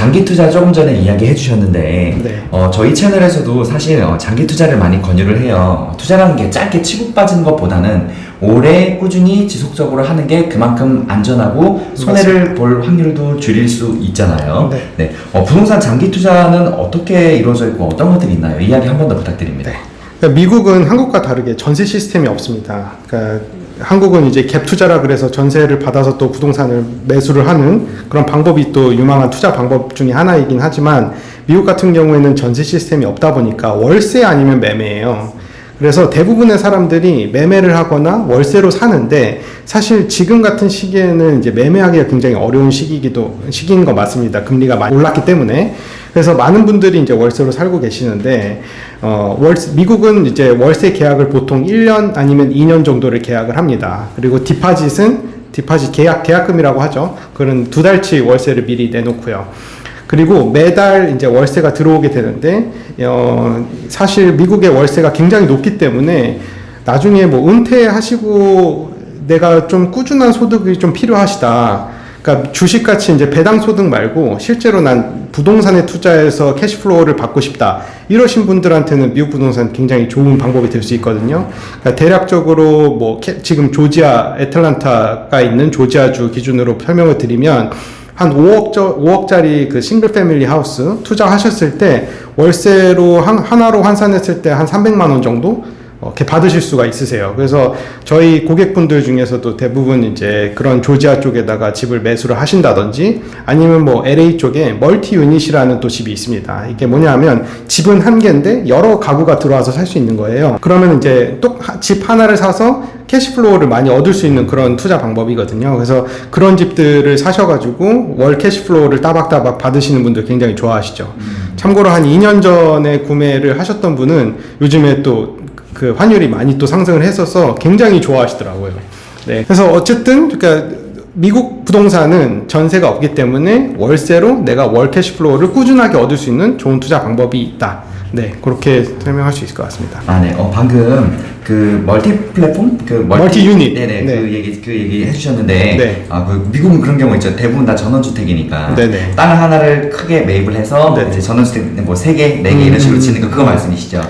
장기 투자 조금 전에 이야기해 주셨는데 네. 저희 채널에서도 사실 장기 투자를 많이 권유를 해요. 투자라는 게 짧게 치고 빠지는 것보다는 오래 꾸준히 지속적으로 하는 게 그만큼 안전하고 손해를 볼 확률도 줄일 수 있잖아요. 네. 부동산 장기 투자는 어떻게 이루어져 있고 어떤 것들이 있나요? 이야기 한 번 더 부탁드립니다. 네. 그러니까 미국은 한국과 다르게 전세 시스템이 없습니다. 그러니까 한국은 이제 갭 투자라 그래서 전세를 받아서 또 부동산을 매수를 하는 그런 방법이 또 유망한 투자 방법 중에 하나이긴 하지만 미국 같은 경우에는 전세 시스템이 없다 보니까 월세 아니면 매매예요. 그래서 대부분의 사람들이 매매를 하거나 월세로 사는데 사실 지금 같은 시기에는 이제 매매하기가 굉장히 어려운 시기인 거 맞습니다. 금리가 많이 올랐기 때문에. 그래서 많은 분들이 이제 월세로 살고 계시는데, 미국은 이제 월세 계약을 보통 1년 아니면 2년 정도를 계약을 합니다. 그리고 디파짓 계약금이라고 하죠. 그런 2달치 월세를 미리 내놓고요. 그리고 매달 이제 월세가 들어오게 되는데, 사실 미국의 월세가 굉장히 높기 때문에 나중에 뭐 은퇴하시고 내가 좀 꾸준한 소득이 좀 필요하시다. 그러니까 주식같이 이제 배당 소득 말고 실제로 난 부동산에 투자해서 캐시플로우를 받고 싶다. 이러신 분들한테는 미국 부동산 굉장히 좋은 방법이 될 수 있거든요. 그러니까 대략적으로 뭐 지금 애틀란타가 있는 조지아주 기준으로 설명을 드리면 한 5억짜리 그 싱글 패밀리 하우스 투자하셨을 때 월세로 하나로 환산했을 때 한 300만 원 정도 이렇게 받으실 수가 있으세요. 그래서 저희 고객분들 중에서도 대부분 이제 그런 조지아 쪽에다가 집을 매수를 하신다든지 아니면 뭐 LA 쪽에 멀티 유닛이라는 또 집이 있습니다. 이게 뭐냐면 집은 한 개인데 여러 가구가 들어와서 살 수 있는 거예요. 그러면 이제 또 집 하나를 사서 캐시플로우를 많이 얻을 수 있는 그런 투자 방법이거든요. 그래서 그런 집들을 사셔가지고 월 캐시플로우를 따박따박 받으시는 분들 굉장히 좋아하시죠. 참고로 한 2년 전에 구매를 하셨던 분은 요즘에 또 그 환율이 많이 또 상승을 했어서 굉장히 좋아하시더라고요. 네. 그래서 어쨌든, 그러니까 미국 부동산은 전세가 없기 때문에 월세로 내가 월 캐시플로우를 꾸준하게 얻을 수 있는 좋은 투자 방법이 있다. 네. 그렇게 설명할 수 있을 것 같습니다. 네. 방금 그 멀티 플랫폼? 멀티 유닛. 네네. 네. 그 얘기 해주셨는데. 네. 그 미국은 그런 경우 있죠. 대부분 다 전원주택이니까. 네네. 땅 하나를 크게 매입을 해서 네네. 이제 전원주택 뭐 3개, 4개 이런 식으로 짓는 거 그거 말씀이시죠?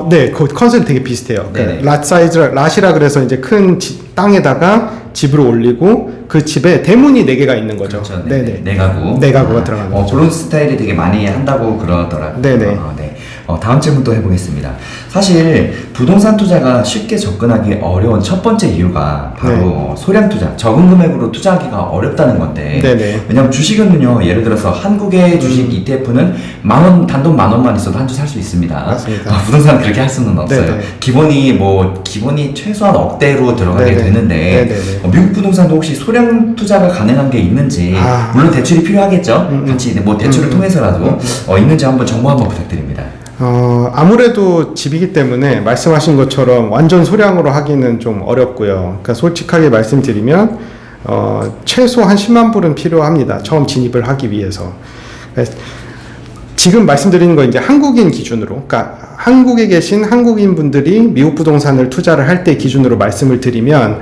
네. 그 컨셉이 되게 비슷해요. 네네. 랏이라 그래서 이제 큰 땅에다가 집을 올리고 그 집에 대문이 4개가 있는 거죠. 그렇죠. 네네. 네 가구. 네 가구가 들어가는 거죠. 그런 스타일이 되게 많이 한다고 그러더라고요. 네네. 네. 다음 질문 또 해보겠습니다. 사실 부동산 투자가 쉽게 접근하기 어려운 첫 번째 이유가 바로 소량 투자, 적은 금액으로 투자하기가 어렵다는 건데. 네네. 왜냐면 주식은요, 예를 들어서 한국의 주식 ETF는 단돈 10,000원만 있어도 한 주 살 수 있습니다. 맞습니다. 부동산은 그렇게 할 수는 없어요. 네네. 기본이 최소한 억대로 들어가게 네네. 되는데. 네네네. 미국 부동산도 혹시 소량 투자가 가능한 게 있는지, 물론 대출이 필요하겠죠. 같이 뭐 대출을 통해서라도 있는지 한번 정보 한번 부탁드립니다. 아무래도 집이기 때문에 말씀하신 것처럼 완전 소량으로 하기는 좀 어렵고요. 그러니까 솔직하게 말씀드리면 최소 한 10만 불은 필요합니다. 처음 진입을 하기 위해서. 지금 말씀드리는 거 이제 한국인 기준으로, 그러니까 한국에 계신 한국인 분들이 미국 부동산을 투자를 할 때 기준으로 말씀을 드리면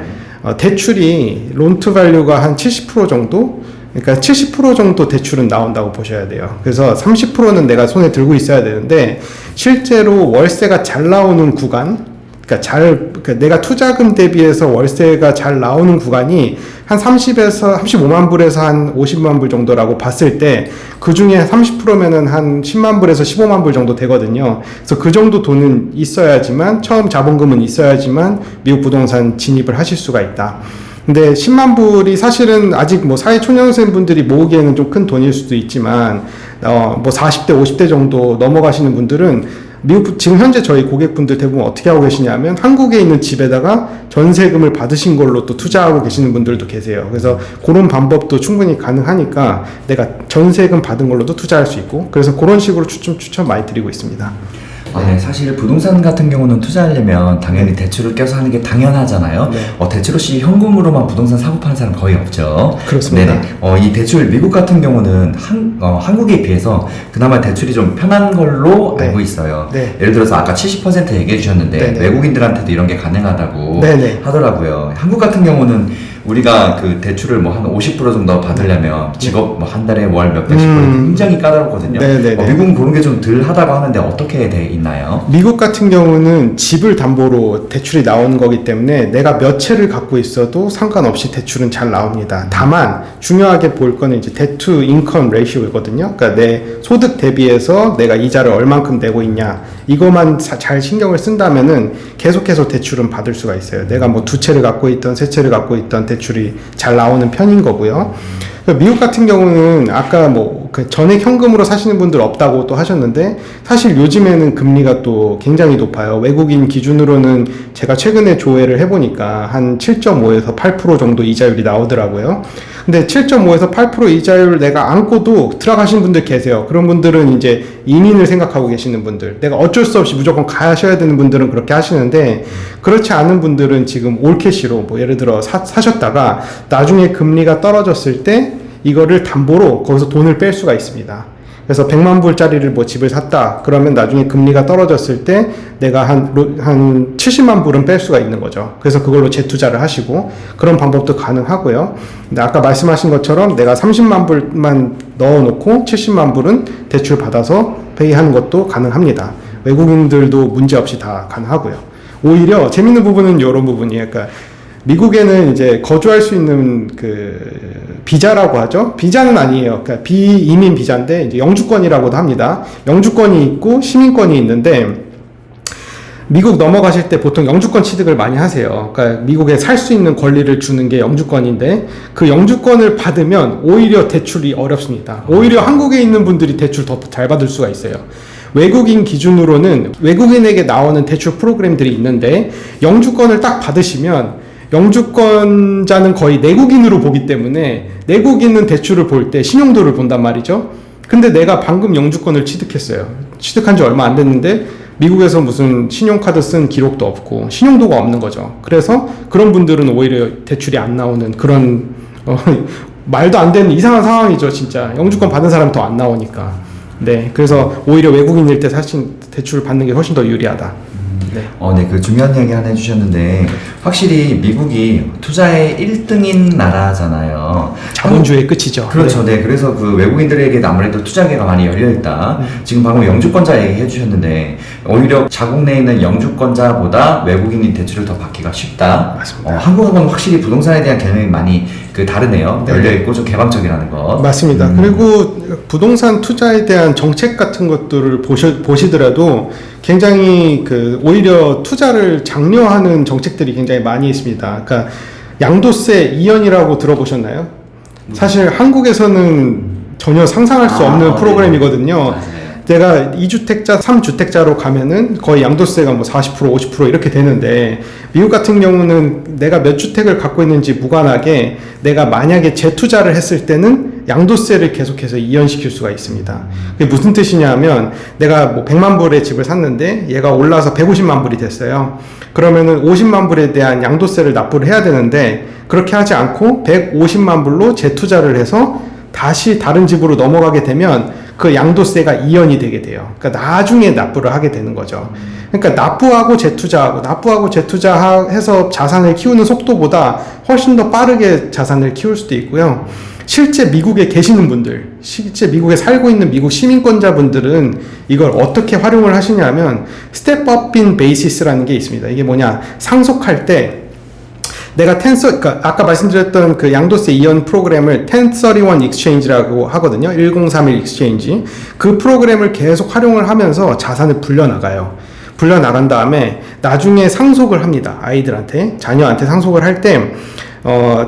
대출이 론투밸류가 한 70% 정도, 그러니까 70% 정도 대출은 나온다고 보셔야 돼요. 그래서 30%는 내가 손에 들고 있어야 되는데 실제로 월세가 잘 나오는 구간, 그러니까 내가 투자금 대비해서 월세가 잘 나오는 구간이 한 35만 불에서 한 50만 불 정도라고 봤을 때 그 중에 30%면은 한 10만 불에서 15만 불 정도 되거든요. 그래서 그 정도 돈은 있어야지만, 처음 자본금은 있어야지만 미국 부동산 진입을 하실 수가 있다. 근데 10만 불이 사실은 아직 뭐 사회초년생 분들이 모으기에는 좀 큰 돈일 수도 있지만, 뭐 40대, 50대 정도 넘어가시는 분들은 지금 현재 저희 고객분들 대부분 어떻게 하고 계시냐면 한국에 있는 집에다가 전세금을 받으신 걸로 또 투자하고 계시는 분들도 계세요. 그래서 그런 방법도 충분히 가능하니까 내가 전세금 받은 걸로도 투자할 수 있고, 그래서 그런 식으로 추천 많이 드리고 있습니다. 네, 사실 부동산 같은 경우는 투자하려면 당연히 대출을 껴서 하는 게 당연하잖아요. 네. 대출 없이 현금으로만 부동산 사고 파는 사람 거의 없죠. 그렇습니다. 네네. 이 대출 미국 같은 경우는 한국에 비해서 그나마 대출이 좀 편한 걸로 알고 있어요. 네. 예를 들어서 아까 70% 얘기해 주셨는데 네네. 외국인들한테도 이런 게 가능하다고 네네. 하더라고요. 한국 같은 경우는 우리가 그 대출을 뭐 한 50% 정도 받으려면 직업 뭐 한 달에 월 몇백씩 벌는 굉장히 까다롭거든요. 네네네. 미국은 그런 게 좀 덜 하다고 하는데 어떻게 돼 있나요? 미국 같은 경우는 집을 담보로 대출이 나오는 거기 때문에 내가 몇 채를 갖고 있어도 상관없이 대출은 잘 나옵니다. 다만 중요하게 볼 거는 이제 debt to income ratio거든요. 그러니까 내 소득 대비해서 내가 이자를 얼만큼 내고 있냐, 이것만 잘 신경을 쓴다면은 계속해서 대출은 받을 수가 있어요. 내가 뭐 두 채를 갖고 있던 세 채를 갖고 있던 대출이 잘 나오는 편인 거고요. 미국 같은 경우는 아까 뭐 그 전액 현금으로 사시는 분들 없다고 또 하셨는데, 사실 요즘에는 금리가 또 굉장히 높아요. 외국인 기준으로는 제가 최근에 조회를 해보니까 한 7.5에서 8% 정도 이자율이 나오더라고요. 근데 7.5에서 8% 이자율 내가 안고도 들어가신 분들 계세요. 그런 분들은 이제 이민을 생각하고 계시는 분들, 내가 어쩔 수 없이 무조건 가셔야 되는 분들은 그렇게 하시는데, 그렇지 않은 분들은 지금 올캐시로 뭐 예를 들어 사셨다가 나중에 금리가 떨어졌을 때 이거를 담보로 거기서 돈을 뺄 수가 있습니다. 그래서 100만 불짜리를 뭐 집을 샀다 그러면 나중에 금리가 떨어졌을 때 내가 한 70만 불은 뺄 수가 있는 거죠. 그래서 그걸로 재투자를 하시고, 그런 방법도 가능하고요. 근데 아까 말씀하신 것처럼 내가 30만 불만 넣어놓고 70만 불은 대출 받아서 페이하는 것도 가능합니다. 외국인들도 문제없이 다 가능하고요. 오히려 재밌는 부분은 이런 부분이에요. 그러니까 미국에는 이제 거주할 수 있는 그 비자라고 하죠. 비자는 아니에요. 그러니까 비이민 비자인데 이제 영주권이라고도 합니다. 영주권이 있고 시민권이 있는데, 미국 넘어가실 때 보통 영주권 취득을 많이 하세요. 그러니까 미국에 살 수 있는 권리를 주는 게 영주권인데, 그 영주권을 받으면 오히려 대출이 어렵습니다. 오히려 한국에 있는 분들이 대출 더 잘 받을 수가 있어요. 외국인 기준으로는 외국인에게 나오는 대출 프로그램들이 있는데, 영주권을 딱 받으시면 영주권자는 거의 내국인으로 보기 때문에 내국인은 대출을 볼 때 신용도를 본단 말이죠. 근데 내가 방금 영주권을 취득했어요. 취득한 지 얼마 안 됐는데 미국에서 무슨 신용카드 쓴 기록도 없고 신용도가 없는 거죠. 그래서 그런 분들은 오히려 대출이 안 나오는 그런 말도 안 되는 이상한 상황이죠. 진짜 영주권 받은 사람이 더 안 나오니까. 네, 그래서 오히려 외국인일 때 사실 대출을 받는 게 훨씬 더 유리하다. 네. 네, 그 중요한 이야기 하나 해주셨는데, 확실히 미국이 투자의 1등인 나라잖아요. 자본주의의 끝이죠. 그렇죠. 네. 그래서 그 외국인들에게 아무래도 투자계가 많이 열려있다. 지금 방금 영주권자 얘기 해주셨는데, 오히려 자국 내에 있는 영주권자보다 외국인이 대출을 더 받기가 쉽다. 맞습니다. 한국하고는 확실히 부동산에 대한 개념이 많이 다르네요. 네. 열려있고 좀 개방적이라는 거. 맞습니다. 그리고 부동산 투자에 대한 정책 같은 것들을 보시더라도 굉장히 오히려 투자를 장려하는 정책들이 굉장히 많이 있습니다. 그러니까 양도세 이연이라고 들어보셨나요? 사실 한국에서는 전혀 상상할 수 없는 프로그램이거든요. 맞아요. 내가 2주택자, 3주택자로 가면은 거의 양도세가 뭐 40%, 50% 이렇게 되는데, 미국 같은 경우는 내가 몇 주택을 갖고 있는지 무관하게 내가 만약에 재투자를 했을 때는 양도세를 계속해서 이연시킬 수가 있습니다. 그게 무슨 뜻이냐면, 내가 뭐 100만 불의 집을 샀는데 얘가 올라서 150만 불이 됐어요. 그러면은 50만 불에 대한 양도세를 납부를 해야 되는데, 그렇게 하지 않고 150만 불로 재투자를 해서 다시 다른 집으로 넘어가게 되면 그 양도세가 이연이 되게 돼요. 그러니까 나중에 납부를 하게 되는 거죠. 그러니까 납부하고 재투자해서 자산을 키우는 속도보다 훨씬 더 빠르게 자산을 키울 수도 있고요. 실제 미국에 계시는 분들, 실제 미국에 살고 있는 미국 시민권자분들은 이걸 어떻게 활용을 하시냐면, 스텝업 인 베이시스라는 게 있습니다. 이게 뭐냐, 상속할 때 내가 그러니까 아까 말씀드렸던 그 양도세 이연 프로그램을 1031 익스체인지라고 하거든요. 1031 익스체인지. 그 프로그램을 계속 활용을 하면서 자산을 불려나가요. 불려나간 다음에 나중에 상속을 합니다. 아이들한테, 자녀한테 상속을 할 때,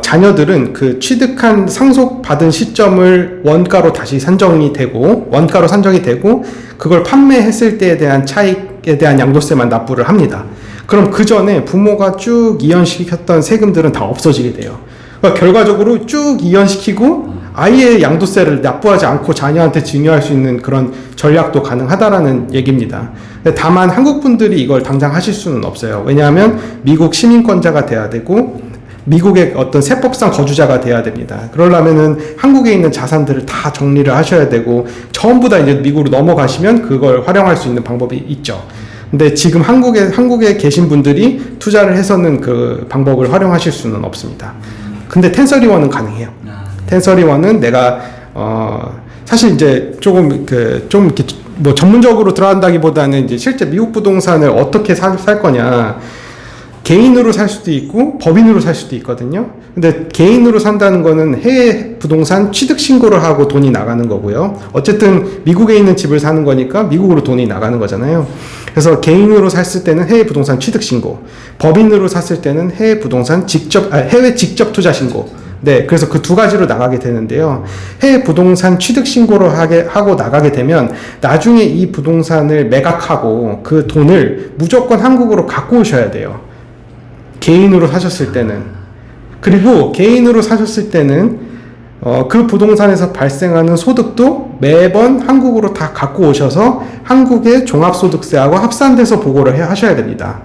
자녀들은 그 취득한 상속받은 시점을 원가로 산정이 되고, 그걸 판매했을 때에 대한 차익에 대한 양도세만 납부를 합니다. 그럼 그 전에 부모가 쭉 이연시켰던 세금들은 다 없어지게 돼요. 그러니까 결과적으로 쭉 이연시키고 아예 양도세를 납부하지 않고 자녀한테 증여할 수 있는 그런 전략도 가능하다라는 얘기입니다. 다만 한국 분들이 이걸 당장 하실 수는 없어요. 왜냐하면 미국 시민권자가 돼야 되고 미국의 어떤 세법상 거주자가 돼야 됩니다. 그러려면은 한국에 있는 자산들을 다 정리를 하셔야 되고, 전부 다 이제 미국으로 넘어가시면 그걸 활용할 수 있는 방법이 있죠. 근데 지금 한국에 계신 분들이 투자를 해서는 그 방법을 활용하실 수는 없습니다. 근데 텐서리원은 가능해요. 텐서리원은 내가 사실 이제 조금 좀 이렇게 뭐 전문적으로 들어간다기보다는 이제 실제 미국 부동산을 어떻게 살 거냐. 개인으로 살 수도 있고 법인으로 살 수도 있거든요. 근데 개인으로 산다는 거는 해외 부동산 취득 신고를 하고 돈이 나가는 거고요. 어쨌든 미국에 있는 집을 사는 거니까 미국으로 돈이 나가는 거잖아요. 그래서 개인으로 샀을 때는 해외 부동산 취득 신고, 법인으로 샀을 때는 해외 부동산 해외 직접 투자 신고. 네, 그래서 그 두 가지로 나가게 되는데요. 해외 부동산 취득 신고를 하고 나가게 되면 나중에 이 부동산을 매각하고 그 돈을 무조건 한국으로 갖고 오셔야 돼요. 개인으로 사셨을 때는. 그리고 개인으로 사셨을 때는 그 부동산에서 발생하는 소득도 매번 한국으로 다 갖고 오셔서 한국의 종합소득세하고 합산돼서 보고를 하셔야 됩니다.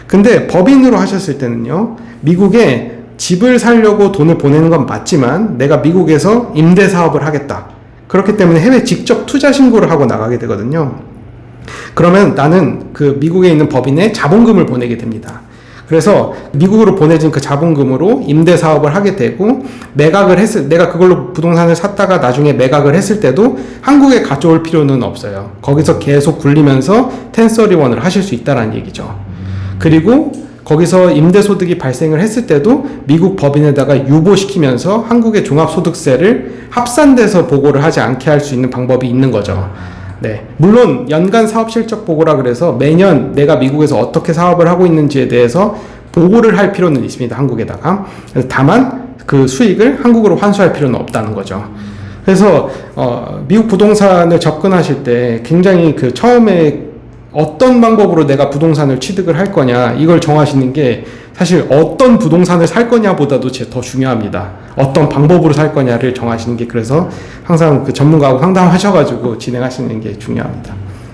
근데 법인으로 하셨을 때는요, 미국에 집을 사려고 돈을 보내는 건 맞지만 내가 미국에서 임대사업을 하겠다. 그렇기 때문에 해외 직접 투자 신고를 하고 나가게 되거든요. 그러면 나는 그 미국에 있는 법인에 자본금을 보내게 됩니다. 그래서 미국으로 보내진 그 자본금으로 임대 사업을 하게 되고 내가 그걸로 부동산을 샀다가 나중에 매각을 했을 때도 한국에 가져올 필요는 없어요. 거기서 계속 굴리면서 텐서리원을 하실 수 있다는 얘기죠. 그리고 거기서 임대소득이 발생을 했을 때도 미국 법인에다가 유보시키면서 한국의 종합소득세를 합산돼서 보고를 하지 않게 할 수 있는 방법이 있는 거죠. 네. 물론 연간 사업 실적 보고라 그래서 매년 내가 미국에서 어떻게 사업을 하고 있는지에 대해서 보고를 할 필요는 있습니다. 한국에다가. 다만 그 수익을 한국으로 환수할 필요는 없다는 거죠. 그래서 미국 부동산을 접근하실 때 굉장히 그 처음에 어떤 방법으로 내가 부동산을 취득을 할 거냐 이걸 정하시는 게 사실 어떤 부동산을 살 거냐보다도 더 중요합니다. 어떤 방법으로 살 거냐를 정하시는 게, 그래서 항상 그 전문가하고 상담하셔가지고 진행하시는 게 중요합니다.